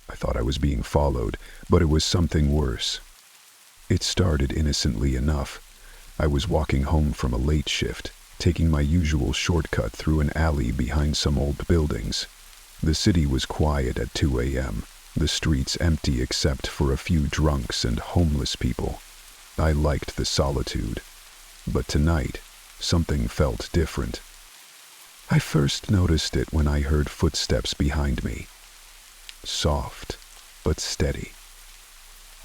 I thought I was being followed, but it was something worse. It started innocently enough. I was walking home from a late shift, taking my usual shortcut through an alley behind some old buildings. The city was quiet at 2 a.m., the streets empty except for a few drunks and homeless people. I liked the solitude, but tonight, something felt different. I first noticed it when I heard footsteps behind me. Soft, but steady.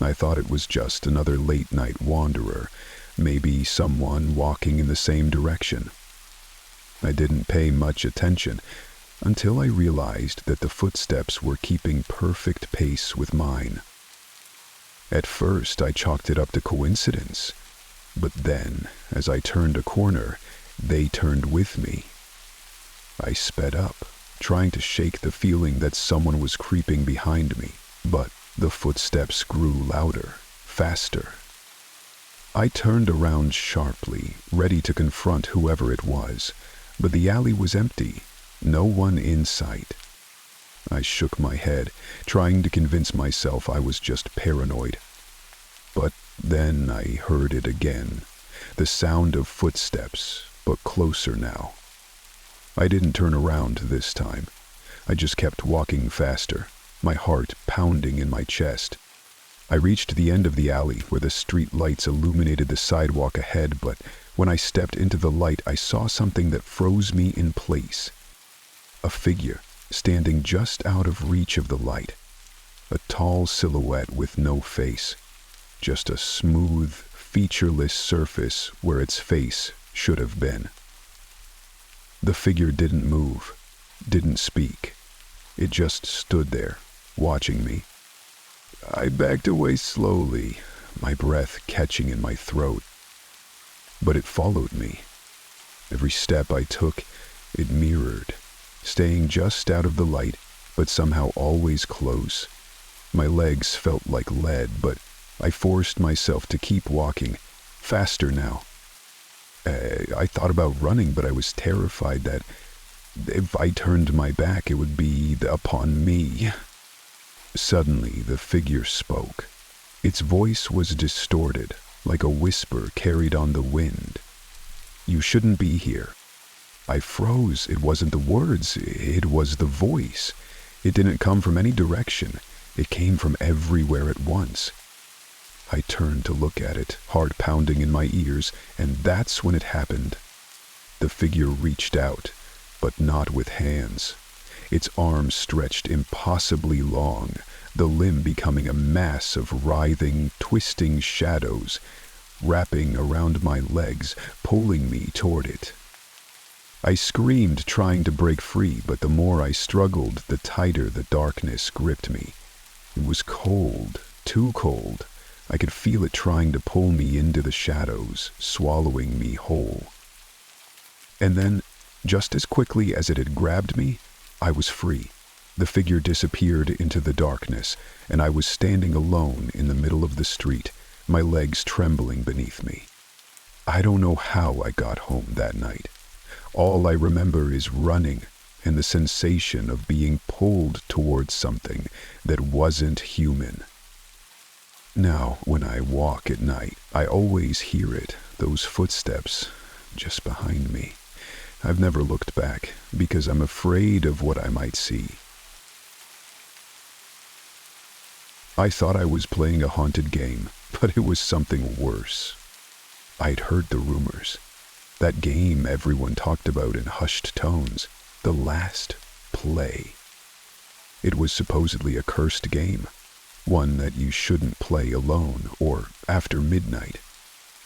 I thought it was just another late-night wanderer, maybe someone walking in the same direction. I didn't pay much attention until I realized that the footsteps were keeping perfect pace with mine. At first, I chalked it up to coincidence, but then, as I turned a corner, they turned with me. I sped up, trying to shake the feeling that someone was creeping behind me, but the footsteps grew louder, faster. I turned around sharply, ready to confront whoever it was, but the alley was empty, no one in sight. I shook my head, trying to convince myself I was just paranoid. But then I heard it again, the sound of footsteps, but closer now. I didn't turn around this time. I just kept walking faster, my heart pounding in my chest. I reached the end of the alley where the street lights illuminated the sidewalk ahead, but when I stepped into the light, I saw something that froze me in place. A figure standing just out of reach of the light. A tall silhouette with no face. Just a smooth, featureless surface where its face should have been. The figure didn't move, didn't speak. It just stood there, watching me. I backed away slowly, my breath catching in my throat. But it followed me. Every step I took, it mirrored, staying just out of the light, but somehow always close. My legs felt like lead, but I forced myself to keep walking, faster now. I thought about running, but I was terrified that if I turned my back, it would be upon me. Suddenly, the figure spoke. Its voice was distorted, like a whisper carried on the wind. "You shouldn't be here." I froze. It wasn't the words, it was the voice. It didn't come from any direction. It came from everywhere at once. I turned to look at it, heart pounding in my ears, and that's when it happened. The figure reached out, but not with hands. Its arms stretched impossibly long, the limb becoming a mass of writhing, twisting shadows, wrapping around my legs, pulling me toward it. I screamed, trying to break free, but the more I struggled, the tighter the darkness gripped me. It was cold, too cold. I could feel it trying to pull me into the shadows, swallowing me whole. And then, just as quickly as it had grabbed me, I was free. The figure disappeared into the darkness, and I was standing alone in the middle of the street, my legs trembling beneath me. I don't know how I got home that night. All I remember is running and the sensation of being pulled towards something that wasn't human. Now, when I walk at night, I always hear it, those footsteps, just behind me. I've never looked back, because I'm afraid of what I might see. I thought I was playing a haunted game, but it was something worse. I'd heard the rumors. That game everyone talked about in hushed tones, The Last Play. It was supposedly a cursed game. One that you shouldn't play alone or after midnight.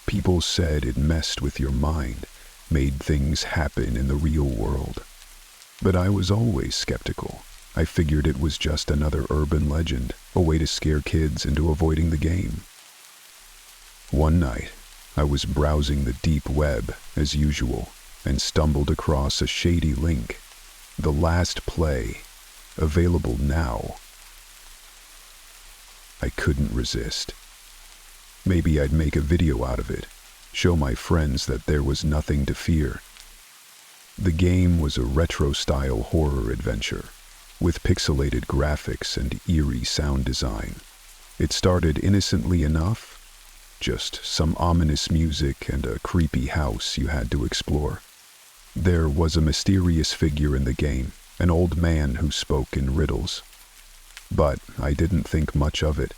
People said it messed with your mind, made things happen in the real world. But I was always skeptical. I figured it was just another urban legend, a way to scare kids into avoiding the game. One night, I was browsing the deep web, as usual, and stumbled across a shady link. The Last Play, available now. I couldn't resist. Maybe I'd make a video out of it, show my friends that there was nothing to fear. The game was a retro-style horror adventure, with pixelated graphics and eerie sound design. It started innocently enough, just some ominous music and a creepy house you had to explore. There was a mysterious figure in the game, an old man who spoke in riddles. But I didn't think much of it.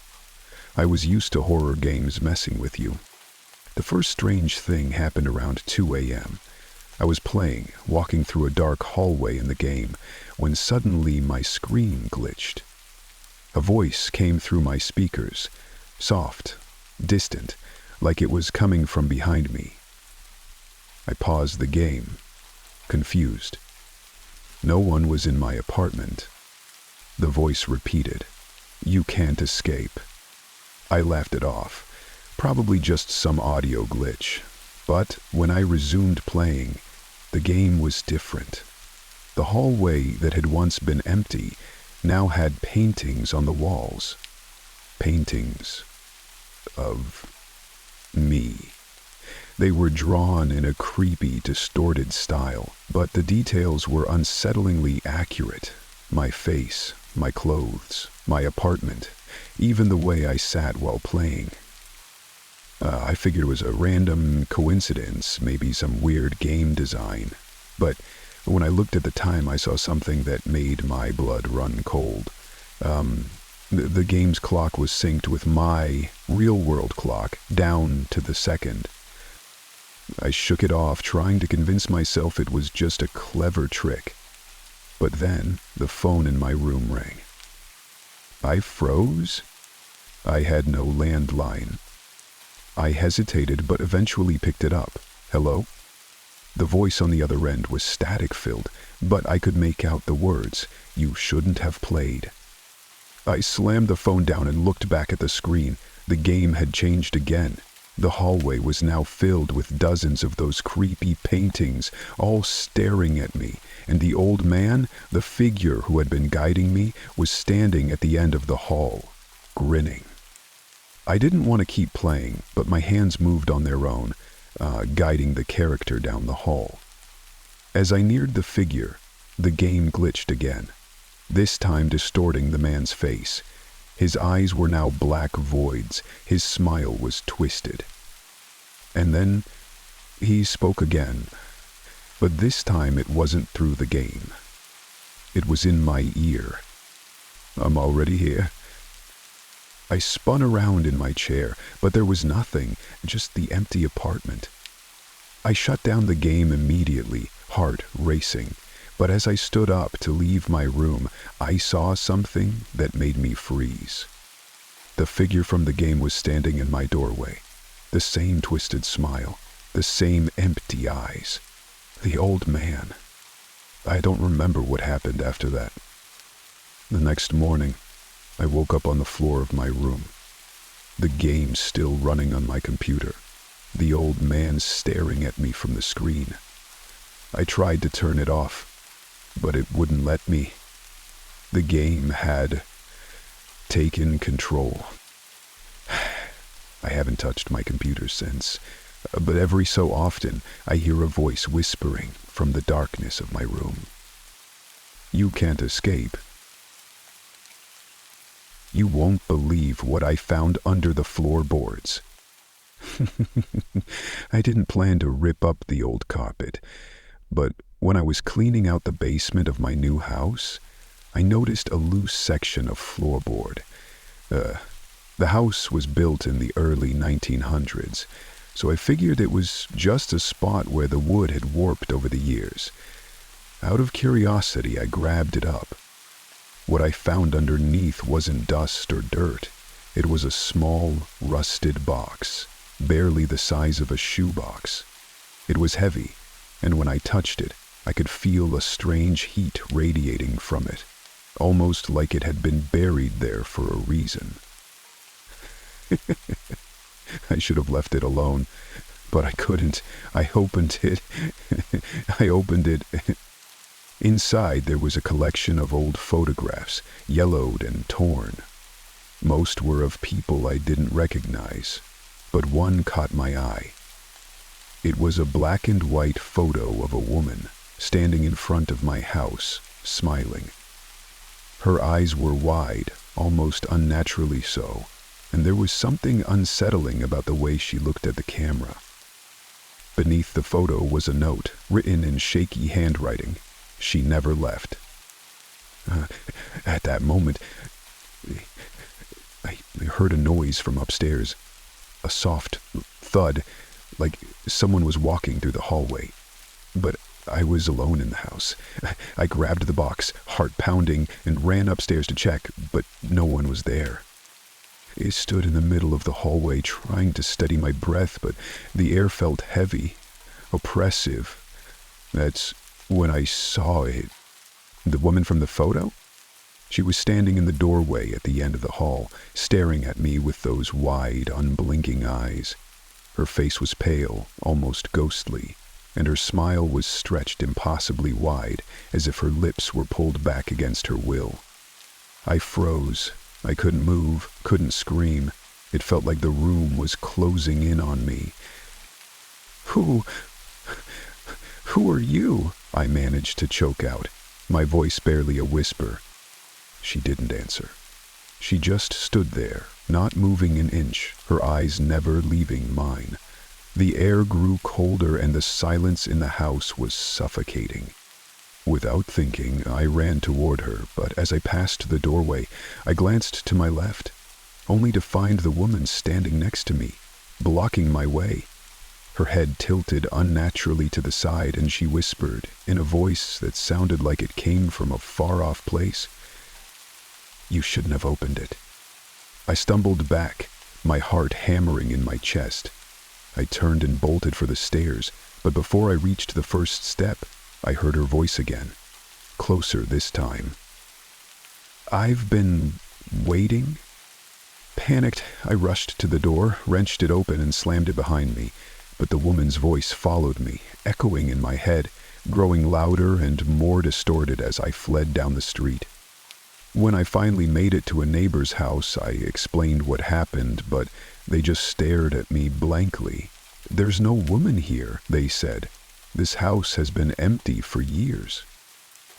I was used to horror games messing with you. The first strange thing happened around 2 a.m. I was playing, walking through a dark hallway in the game, when suddenly my screen glitched. A voice came through my speakers, soft, distant, like it was coming from behind me. I paused the game, confused. No one was in my apartment. The voice repeated, "You can't escape." I laughed it off, probably just some audio glitch. But when I resumed playing, the game was different. The hallway that had once been empty now had paintings on the walls. Paintings of me. They were drawn in a creepy, distorted style, but the details were unsettlingly accurate. My face, my clothes, my apartment, even the way I sat while playing. I figured it was a random coincidence, maybe some weird game design. But when I looked at the time, I saw something that made my blood run cold. The game's clock was synced with my real-world clock, down to the second. I shook it off, trying to convince myself it was just a clever trick. But then, the phone in my room rang. I froze. I had no landline. I hesitated, but eventually picked it up. "Hello?" The voice on the other end was static-filled, but I could make out the words, "You shouldn't have played." I slammed the phone down and looked back at the screen. The game had changed again. The hallway was now filled with dozens of those creepy paintings, all staring at me, and the old man, the figure who had been guiding me, was standing at the end of the hall, grinning. I didn't want to keep playing, but my hands moved on their own, guiding the character down the hall. As I neared the figure, the game glitched again, this time distorting the man's face. His eyes were now black voids, his smile was twisted. And then he spoke again, but this time it wasn't through the game. It was in my ear. "I'm already here." I spun around in my chair, but there was nothing, just the empty apartment. I shut down the game immediately, heart racing, but as I stood up to leave my room, I saw something that made me freeze. The figure from the game was standing in my doorway, the same twisted smile, the same empty eyes. The old man. I don't remember what happened after that. The next morning, I woke up on the floor of my room. The game still running on my computer. The old man staring at me from the screen. I tried to turn it off, but it wouldn't let me. The game had taken control. I haven't touched my computer since, but every so often I hear a voice whispering from the darkness of my room. "You can't escape. You won't believe what I found under the floorboards." I didn't plan to rip up the old carpet, but when I was cleaning out the basement of my new house, I noticed a loose section of floorboard. The house was built in the early 1900s, so I figured it was just a spot where the wood had warped over the years. Out of curiosity, I grabbed it up. What I found underneath wasn't dust or dirt. It was a small, rusted box, barely the size of a shoebox. It was heavy, and when I touched it, I could feel a strange heat radiating from it, almost like it had been buried there for a reason. I should have left it alone, but I couldn't. I opened it. Inside, there was a collection of old photographs, yellowed and torn. Most were of people I didn't recognize, but one caught my eye. It was a black and white photo of a woman standing in front of my house, smiling. Her eyes were wide, almost unnaturally so, and there was something unsettling about the way she looked at the camera. Beneath the photo was a note, written in shaky handwriting. She never left. At that moment, I heard a noise from upstairs. A soft thud, like someone was walking through the hallway. But I was alone in the house. I grabbed the box, heart pounding, and ran upstairs to check, but no one was there. I stood in the middle of the hallway trying to steady my breath, but the air felt heavy, oppressive. That's when I saw it. The woman from the photo? She was standing in the doorway at the end of the hall, staring at me with those wide, unblinking eyes. Her face was pale, almost ghostly, and her smile was stretched impossibly wide, as if her lips were pulled back against her will. I froze. I couldn't move, couldn't scream. It felt like the room was closing in on me. Who are you? I managed to choke out, my voice barely a whisper. She didn't answer. She just stood there, not moving an inch, her eyes never leaving mine. The air grew colder and the silence in the house was suffocating. Without thinking, I ran toward her, but as I passed the doorway, I glanced to my left, only to find the woman standing next to me, blocking my way. Her head tilted unnaturally to the side, and she whispered, in a voice that sounded like it came from a far-off place, "You shouldn't have opened it." I stumbled back, my heart hammering in my chest. I turned and bolted for the stairs, but before I reached the first step, I heard her voice again, closer this time. "I've been waiting?" Panicked, I rushed to the door, wrenched it open, and slammed it behind me. But the woman's voice followed me, echoing in my head, growing louder and more distorted as I fled down the street. When I finally made it to a neighbor's house, I explained what happened, but they just stared at me blankly. "There's no woman here," they said. "This house has been empty for years."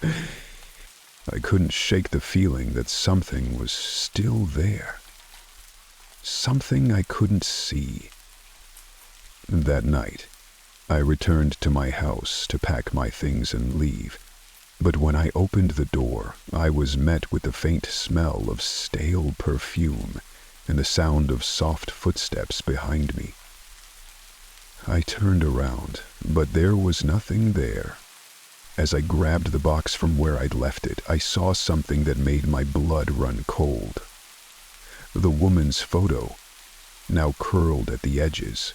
I couldn't shake the feeling that something was still there. Something I couldn't see. That night, I returned to my house to pack my things and leave. But when I opened the door, I was met with the faint smell of stale perfume and the sound of soft footsteps behind me. I turned around, but there was nothing there. As I grabbed the box from where I'd left it, I saw something that made my blood run cold. The woman's photo, now curled at the edges,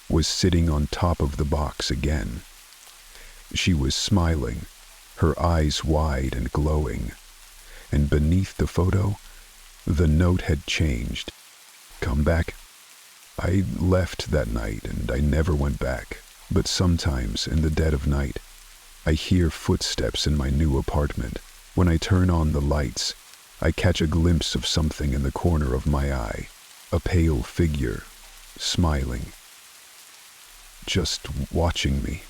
was sitting on top of the box again. She was smiling, her eyes wide and glowing, and beneath the photo, the note had changed. "Come back." I left that night and I never went back, but sometimes in the dead of night, I hear footsteps in my new apartment. When I turn on the lights, I catch a glimpse of something in the corner of my eye, a pale figure, smiling, just watching me.